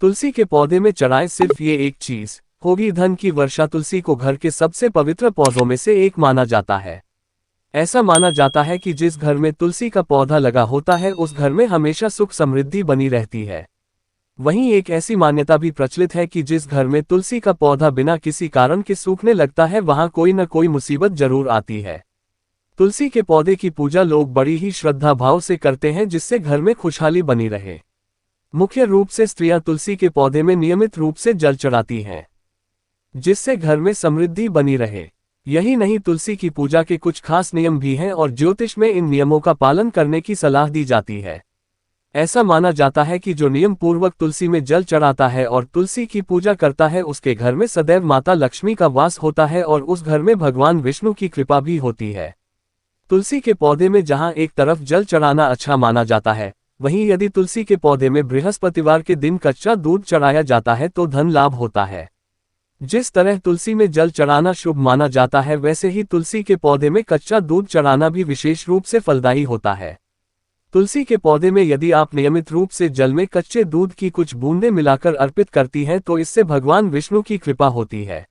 तुलसी के पौधे में चढ़ाएं सिर्फ ये एक चीज, होगी धन की वर्षा। तुलसी को घर के सबसे पवित्र पौधों में से एक माना जाता है। ऐसा माना जाता है कि जिस घर में तुलसी का पौधा लगा होता है उस घर में हमेशा सुख समृद्धि बनी रहती है। वहीं एक ऐसी मान्यता भी प्रचलित है कि जिस घर में तुलसी का पौधा बिना किसी कारण के सूखने लगता है वहां कोई न कोई मुसीबत जरूर आती है। तुलसी के पौधे की पूजा लोग बड़ी ही श्रद्धा भाव से करते हैं, जिससे घर में खुशहाली बनी रहे। मुख्य रूप से स्त्रियां तुलसी के पौधे में नियमित रूप से जल चढ़ाती हैं, जिससे घर में समृद्धि बनी रहे। यही नहीं, तुलसी की पूजा के कुछ खास नियम भी हैं और ज्योतिष में इन नियमों का पालन करने की सलाह दी जाती है। ऐसा माना जाता है कि जो नियम पूर्वक तुलसी में जल चढ़ाता है और तुलसी की पूजा करता है उसके घर में सदैव माता लक्ष्मी का वास होता है और उस घर में भगवान विष्णु की कृपा भी होती है। तुलसी के पौधे में जहां एक तरफ जल चढ़ाना अच्छा माना जाता है, वहीं यदि तुलसी के पौधे में बृहस्पतिवार के दिन कच्चा दूध चढ़ाया जाता है तो धन लाभ होता है। जिस तरह तुलसी में जल चढ़ाना शुभ माना जाता है, वैसे ही तुलसी के पौधे में कच्चा दूध चढ़ाना भी विशेष रूप से फलदायी होता है। तुलसी के पौधे में यदि आप नियमित रूप से जल में कच्चे दूध की कुछ बूंदें मिलाकर अर्पित करती हैं तो इससे भगवान विष्णु की कृपा होती है।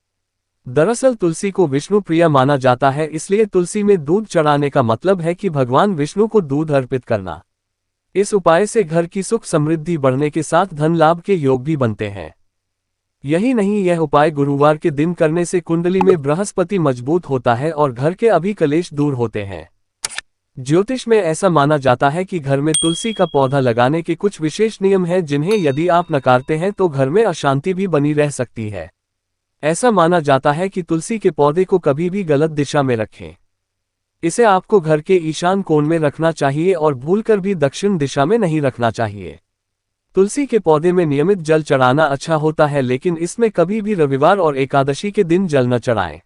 दरअसल तुलसी को विष्णु प्रिय माना जाता है, इसलिए तुलसी में दूध चढ़ाने का मतलब है कि भगवान विष्णु को दूध अर्पित करना। इस उपाय से घर की सुख समृद्धि बढ़ने के साथ धन लाभ के योग भी बनते हैं। यही नहीं, यह उपाय गुरुवार के दिन करने से कुंडली में बृहस्पति मजबूत होता है और घर के अभी कलेश दूर होते हैं। ज्योतिष में ऐसा माना जाता है कि घर में तुलसी का पौधा लगाने के कुछ विशेष नियम हैं, जिन्हें यदि आप नकारते हैं तो घर में अशांति भी बनी रह सकती है। ऐसा माना जाता है कि तुलसी के पौधे को कभी भी गलत दिशा में रखें। इसे आपको घर के ईशान कोण में रखना चाहिए और भूलकर भी दक्षिण दिशा में नहीं रखना चाहिए। तुलसी के पौधे में नियमित जल चढ़ाना अच्छा होता है, लेकिन इसमें कभी भी रविवार और एकादशी के दिन जल न चढ़ाएं।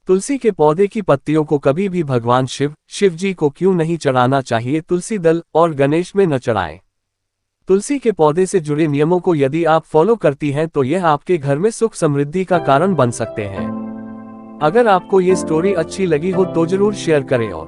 तुलसी के पौधे की पत्तियों को कभी भी भगवान शिव जी को क्यों नहीं चढ़ाना चाहिए, तुलसी दल और गणेश में न चढ़ाएं। तुलसी के पौधे से जुड़े नियमों को यदि आप फॉलो करती हैं तो यह आपके घर में सुख समृद्धि का कारण बन सकते हैं। अगर आपको ये स्टोरी अच्छी लगी हो तो जरूर शेयर करें और